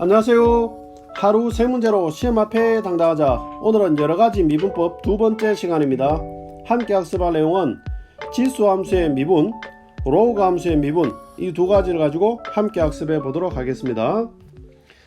안녕하세요. 하루 세 문제로 시험 앞에 당당하자. 오늘은 여러가지 미분법 두 번째 시간입니다. 함께 학습할 내용은 지수 함수의 미분, 로그 함수의 미분, 이 두 가지를 가지고 함께 학습해 보도록 하겠습니다.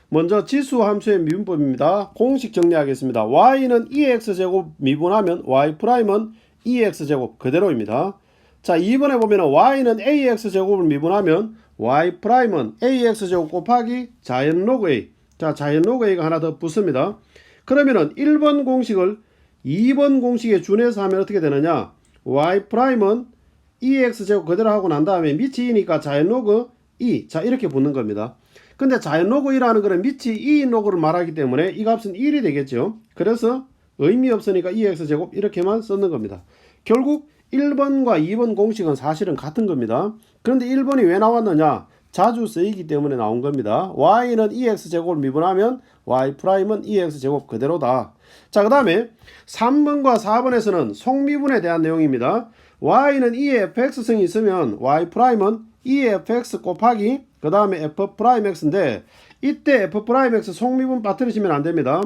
먼저 지수 함수의 미분법입니다. 공식 정리하겠습니다. y는 2x제곱 미분하면 y'은 2x제곱 그대로입니다. 자, 2번에 보면 y는 ax제곱을 미분하면 y'은 ax제곱 곱하기 자연 로그 a. 자, 자연 로그 a가 하나 더 붙습니다. 그러면은 1번 공식을 2번 공식에 준해서 하면 어떻게 되느냐? y'은 2x제곱 그대로 하고 난 다음에 밑이 2니까 자연 로그 2. 자, 이렇게 붙는 겁니다. 근데 자연 로그 2라는 거는 밑이 2인 로그를 말하기 때문에 이 값은 1이 되겠죠. 그래서 의미 없으니까 2x제곱 이렇게만 썼는 겁니다. 결국 1번과 2번 공식은 사실은 같은 겁니다. 그런데 1번이 왜 나왔느냐? 자주 쓰이기 때문에 나온 겁니다. y는 2x제곱을 미분하면 y'은 2x제곱 그대로다. 자, 그 다음에 3번과 4번에서는 속미분에 대한 내용입니다. y는 2의 fx승이 있으면 y'은 2의 fx 곱하기 그 다음에 f'x인데 이때 f'x 속미분 빠뜨리시면 안됩니다.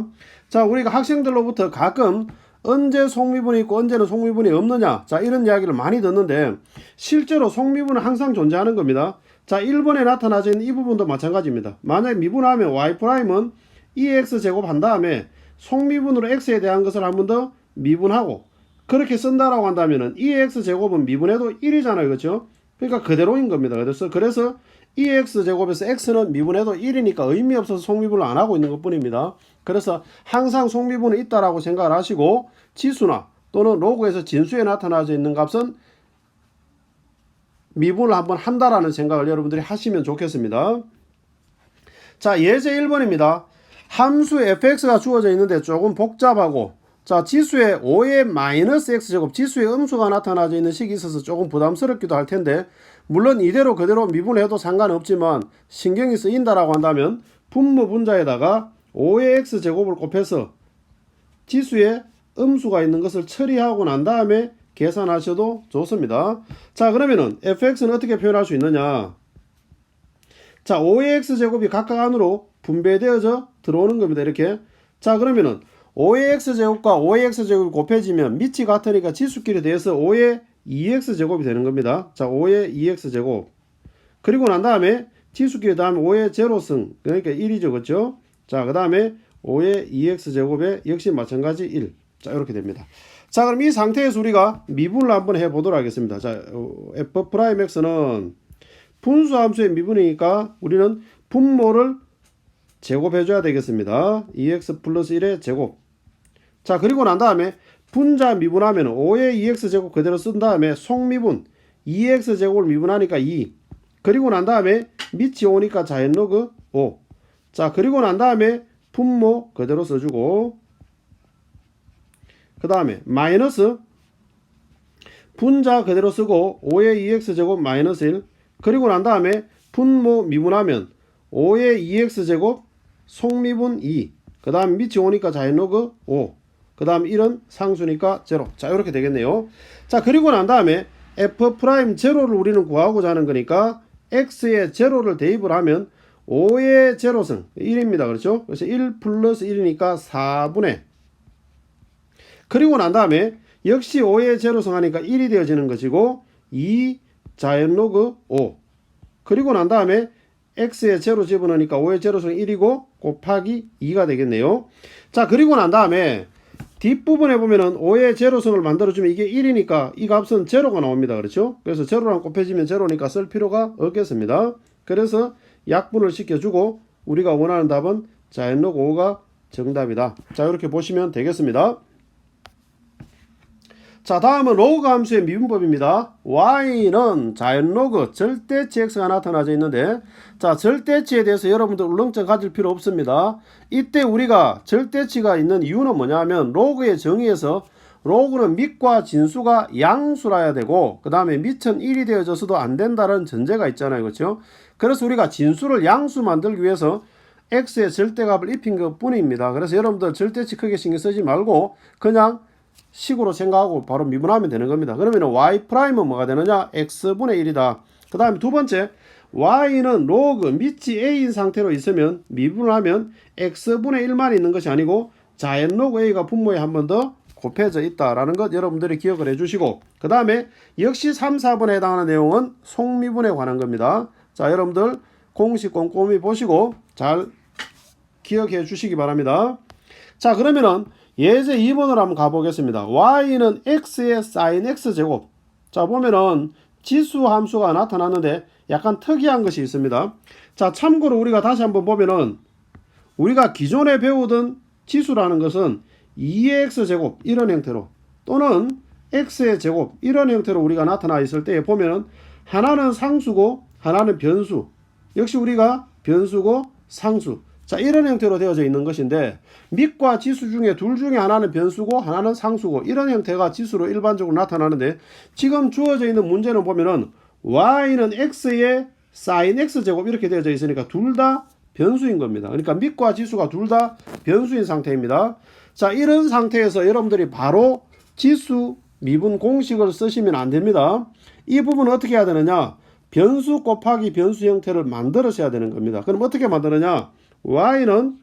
자, 우리가 학생들로부터 가끔 언제 속미분이 있고 언제는 속미분이 없느냐, 자, 이런 이야기를 많이 듣는데 실제로 속미분은 항상 존재하는 겁니다. 자, 1번에 나타나져 있는 이 부분도 마찬가지입니다. 만약에 미분하면 y'은 2x제곱 한 다음에 속미분으로 x에 대한 것을 한 번 더 미분하고 그렇게 쓴다라고 한다면은 2x제곱은 미분해도 1이잖아요. 그렇죠? 그러니까 그대로인 겁니다. 그래서 2x제곱에서 x는 미분해도 1이니까 의미 없어서 속미분을 안 하고 있는 것 뿐입니다. 그래서 항상 속미분은 있다라고 생각을 하시고 지수나 또는 로그에서 진수에 나타나져 있는 값은 미분을 한번 한다라는 생각을 여러분들이 하시면 좋겠습니다. 자, 예제 1번입니다. 함수 fx가 주어져 있는데 조금 복잡하고, 자, 지수에 5의 마이너스 x제곱, 지수의 음수가 나타나져 있는 식이 있어서 조금 부담스럽기도 할 텐데, 물론 이대로 그대로 미분해도 상관없지만 신경이 쓰인다라고 한다면 분모 분자에다가 5의 x제곱을 곱해서 지수에 음수가 있는 것을 처리하고 난 다음에 계산하셔도 좋습니다. 자, 그러면은 fx는 어떻게 표현할 수 있느냐? 자, 5의 x제곱이 각각 안으로 분배되어져 들어오는 겁니다. 이렇게. 자, 그러면은 5의 x제곱과 5의 x제곱이 곱해지면 밑이 같으니까 지수끼리 대해서 5의 2x제곱이 되는 겁니다. 자, 5의 2x제곱. 그리고 난 다음에 지수끼리 다음에 5의 제로승. 그러니까 1이죠. 그렇죠? 자, 그 다음에 5의 2x제곱에 역시 마찬가지 1. 자, 이렇게 됩니다. 자, 그럼 이 상태에서 우리가 미분을 한번 해보도록 하겠습니다. 자, f'x는 분수함수의 미분이니까 우리는 분모를 제곱해줘야 되겠습니다. 2x 플러스 1의 제곱. 자, 그리고 난 다음에 분자 미분하면 5의 2x제곱 그대로 쓴 다음에 속미분 2x제곱을 미분하니까 2. 그리고 난 다음에 밑이 오니까 자연 로그 5. 자, 그리고 난 다음에 분모 그대로 써주고 그 다음에 마이너스 분자 그대로 쓰고 5의 2x제곱 마이너스 1. 그리고 난 다음에 분모 미분하면 5의 2x제곱 속미분 2. 그 다음 밑이 오니까 자연 로그 5. 그 다음 1은 상수니까 0. 자, 이렇게 되겠네요. 자, 그리고 난 다음에 f'0를 우리는 구하고자 하는 거니까 x에 0를 대입을 하면 5의 제로승 1입니다. 그렇죠? 그래서 1 플러스 1이니까 4분의. 그리고 난 다음에 역시 5의 제로승 하니까 1이 되어지는 것이고 2 자연 로그 5. 그리고 난 다음에 x에 제로 집어넣으니까 5의 제로승 1이고 곱하기 2가 되겠네요. 자, 그리고 난 다음에 뒷부분에 보면은 5의 제로승을 만들어주면 이게 1이니까 이 값은 제로가 나옵니다. 그렇죠? 그래서 제로랑 곱해지면 제로니까 쓸 필요가 없겠습니다. 그래서 약분을 시켜주고 우리가 원하는 답은 자연 로그 5가 정답이다. 자, 이렇게 보시면 되겠습니다. 자, 다음은 로그 함수의 미분법입니다. y는 자연 로그 절대치 x가 나타나져 있는데, 자, 절대치에 대해서 여러분들 울렁증 가질 필요 없습니다. 이때 우리가 절대치가 있는 이유는 뭐냐면 로그의 정의에서 로그는 밑과 진수가 양수라야 되고 그 다음에 밑은 1이 되어져서도 안 된다는 전제가 있잖아요. 그렇죠? 그래서 우리가 진수를 양수 만들기 위해서 x의 절대값을 입힌 것 뿐입니다. 그래서 여러분들 절대치 크게 신경 쓰지 말고 그냥 식으로 생각하고 바로 미분하면 되는 겁니다. 그러면 y'은 뭐가 되느냐? x분의 1이다. 그 다음에 두 번째 y는 로그 밑이 a인 상태로 있으면 미분을 하면 x분의 1만 있는 것이 아니고 자연 로그 a가 분모에 한 번 더 곱해져 있다라는 것 여러분들이 기억을 해주시고, 그 다음에 역시 3, 4번에 해당하는 내용은 속미분에 관한 겁니다. 자, 여러분들 공식 꼼꼼히 보시고 잘 기억해 주시기 바랍니다. 자, 그러면은 예제 2번으로 한번 가보겠습니다. y는 x의 sin x제곱. 자, 보면은 지수 함수가 나타났는데 약간 특이한 것이 있습니다. 자, 참고로 우리가 다시 한번 보면은 우리가 기존에 배우던 지수라는 것은 2의 x제곱 이런 형태로 또는 x의 제곱 이런 형태로 우리가 나타나 있을 때 보면은 하나는 상수고 하나는 변수, 역시 우리가 변수고 상수, 자, 이런 형태로 되어져 있는 것인데 밑과 지수 중에 둘 중에 하나는 변수고 하나는 상수고 이런 형태가 지수로 일반적으로 나타나는데, 지금 주어져 있는 문제는 보면은 y는 x의 sin x제곱 이렇게 되어져 있으니까 둘 다 변수인 겁니다. 그러니까 밑과 지수가 둘 다 변수인 상태입니다. 자, 이런 상태에서 여러분들이 바로 지수 미분 공식을 쓰시면 안 됩니다. 이 부분은 어떻게 해야 되느냐, 변수 곱하기 변수 형태를 만들어셔야 되는 겁니다. 그럼 어떻게 만드느냐, y는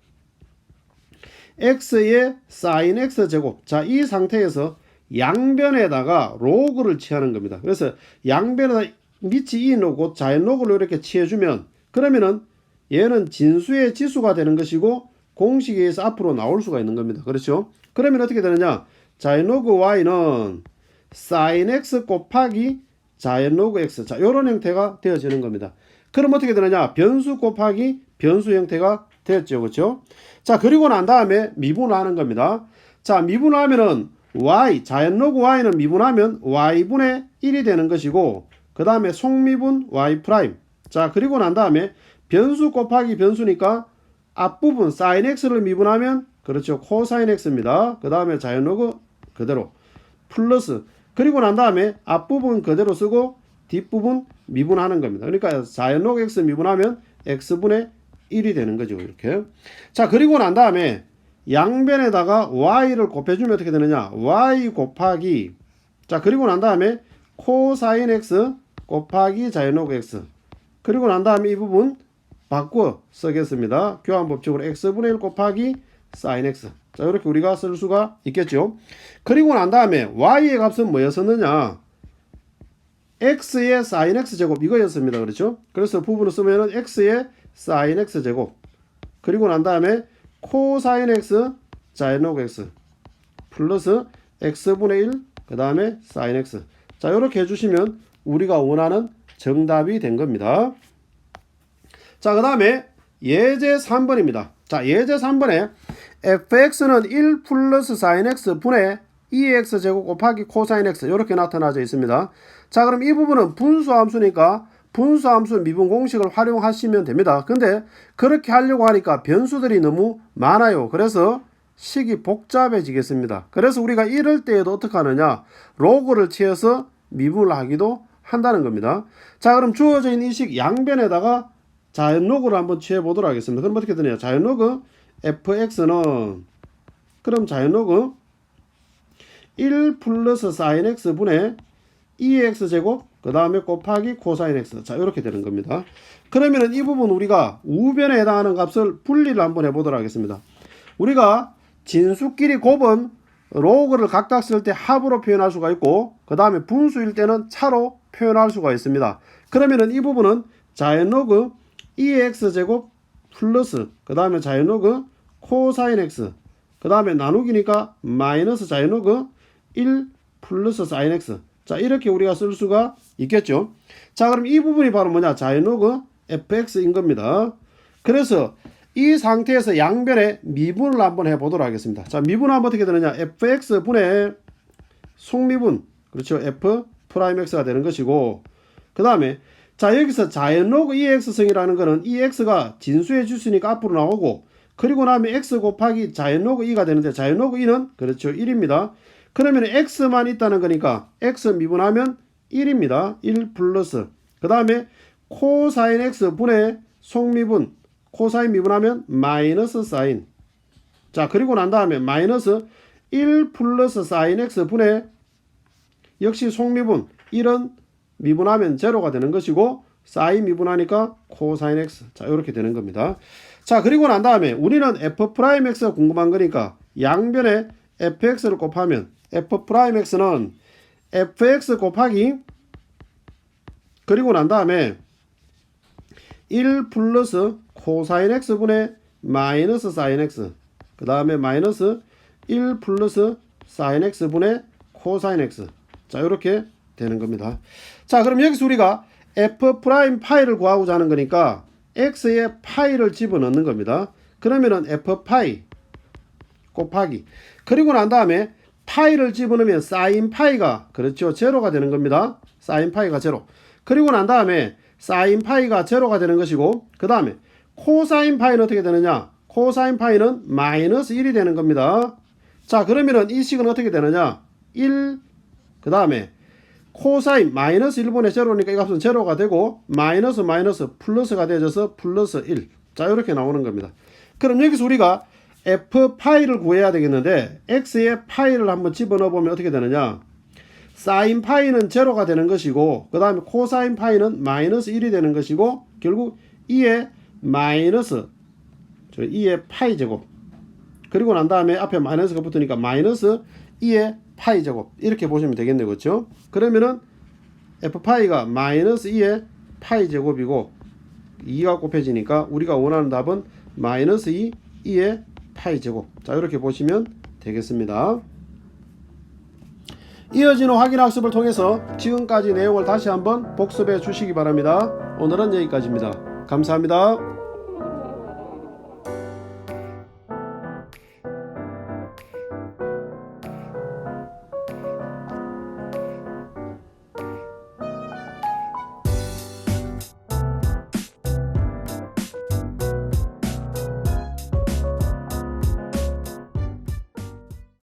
x의 sin x제곱, 자, 이 상태에서 양변에다가 로그를 취하는 겁니다. 그래서 양변에다 밑이 2 놓고 자연 로그를 이렇게 취해주면 그러면은 얘는 진수의 지수가 되는 것이고 공식에 의해서 앞으로 나올 수가 있는 겁니다. 그렇죠? 그러면 어떻게 되느냐, 자연 로그 y는 sin x 곱하기 자연 로그 x, 자, 이런 형태가 되어지는 겁니다. 그럼 어떻게 되느냐, 변수 곱하기 변수 형태가 되었죠. 그렇죠? 자, 그리고 난 다음에 미분을 하는 겁니다. 자, 미분을 하면은 y, 자연 로그 y는 미분하면 y분의 1이 되는 것이고, 그 다음에 속미분 y 프라임. 자, 그리고 난 다음에 변수 곱하기 변수니까 앞부분 sin x를 미분하면 그렇죠, 코사인 x입니다. 그 다음에 자연 로그 그대로 플러스, 그리고 난 다음에 앞부분 그대로 쓰고 뒷부분 미분하는 겁니다. 그러니까 자연 로그 x 미분하면 x분의 1이 되는 거죠. 이렇게. 자, 그리고 난 다음에 양변에다가 y를 곱해주면 어떻게 되느냐, y 곱하기, 자, 그리고 난 다음에 코사인 x 곱하기 자연 로그 x, 그리고 난 다음에 이 부분 바꿔 쓰겠습니다. 교환법칙으로 x분의 1 곱하기 sin x, 자, 이렇게 우리가 쓸 수가 있겠죠. 그리고 난 다음에 y의 값은 뭐였었느냐, x의 sin x제곱 이거였습니다. 그렇죠? 그래서 부분을 쓰면은 x의 sin x제곱, 그리고 난 다음에 코사인 x 자연 로그 x 플러스 x분의 1 그 다음에 sin x, 자, 이렇게 해주시면 우리가 원하는 정답이 된 겁니다. 자, 그 다음에 예제 3번입니다. 자, 예제 3번에 fx는 1 플러스 sin x 분의 2x 제곱 곱하기 코사인 x 이렇게 나타나져 있습니다. 자, 그럼 이 부분은 분수함수니까 분수함수 미분 공식을 활용하시면 됩니다. 근데 그렇게 하려고 하니까 변수들이 너무 많아요. 그래서 식이 복잡해지겠습니다. 그래서 우리가 이럴 때에도 어떻게 하느냐, 로그를 취해서 미분을 하기도 한다는 겁니다. 자, 그럼 주어져 있는 이 식 양변에다가 자연 로그를 한번 취해 보도록 하겠습니다. 그럼 어떻게 되냐, 자연 로그 fx는 그럼 자연 로그 1 플러스 sin x 분의 2x 제곱 그 다음에 곱하기 코사인 x, 자, 이렇게 되는 겁니다. 그러면은 이 부분 우리가 우변에 해당하는 값을 분리를 한번 해보도록 하겠습니다. 우리가 진수끼리 곱은 로그를 각각 쓸 때 합으로 표현할 수가 있고, 그 다음에 분수일 때는 차로 표현할 수가 있습니다. 그러면은 이 부분은 자연 로그 2x 제곱 플러스 그 다음에 자연 로그 코사인 x, 그 다음에 나누기니까 마이너스 자연 로그 1 플러스 sin x, 자, 이렇게 우리가 쓸 수가 있겠죠. 자, 그럼 이 부분이 바로 뭐냐, 자연 로그 fx인 겁니다. 그래서 이 상태에서 양변에 미분을 한번 해보도록 하겠습니다. 자, 미분은 한번 어떻게 되느냐, fx 분의 속미분, 그렇죠, f 프라임 x가 되는 것이고, 그 다음에 자, 여기서 자연 로그 2x승이라는 거는 이 x가 진수의 주수니까 앞으로 나오고, 그리고 나면 x 곱하기 자연 로그 2가 되는데 자연 로그 2는 그렇죠, 1입니다. 그러면 x만 있다는 거니까 x 미분하면 1입니다. 1 플러스 그 다음에 코사인 x 분의 속미분, 코사인 미분하면 마이너스 사인, 자, 그리고 난 다음에 마이너스 1 플러스 sin x 분의 역시 속미분 1은 미분하면 제로가 되는 것이고 사인 미분하니까 코사인 x. 자, 이렇게 되는 겁니다. 자, 그리고 난 다음에 우리는 f'x가 궁금한 거니까 양변에 fx를 곱하면 f'x는 fx 곱하기 그리고 난 다음에 1 플러스 코사인 x분의 마이너스 사인 x 그 다음에 마이너스 1 플러스 사인 x분의 코사인 x. 자, 이렇게 되는 겁니다. 자, 그럼 여기서 우리가 f 프라임 파이를 구하고자 하는 거니까 x에 파이를 집어넣는 겁니다. 그러면은 f 파이 곱하기 그리고 난 다음에 파이를 집어넣으면 사인 파이가 그렇죠 제로가 되는 겁니다. 사인 파이가 제로. 그리고 난 다음에 사인 파이가 제로가 되는 것이고 그 다음에 코사인 파이는 어떻게 되느냐? 코사인 파이는 마이너스 1이 되는 겁니다. 자, 그러면은 이 식은 어떻게 되느냐? 1 그 다음에 코사인 마이너스 1분의 제로니까 이 값은 제로가 되고 마이너스 플러스가 되어져서 플러스 1. 자, 이렇게 나오는 겁니다. 그럼 여기서 우리가 f 파이를 구해야 되겠는데 x에 파이를 한번 집어넣어 보면 어떻게 되느냐? 사인 파이는 제로가 되는 것이고 그 다음에 코사인 파이는 마이너스 1이 되는 것이고 결국 2의 마이너스 2의 파이 제곱 그리고 난 다음에 앞에 마이너스가 붙으니까 마이너스 2의 파이 제곱 이렇게 보시면 되겠네요. 그렇죠? 그러면은 f파이가 마이너스 2의 파이 제곱이고 2가 곱해지니까 우리가 원하는 답은 마이너스 2의 파이 제곱. 자, 이렇게 보시면 되겠습니다. 이어지는 확인학습을 통해서 지금까지 내용을 다시 한번 복습해 주시기 바랍니다. 오늘은 여기까지입니다. 감사합니다.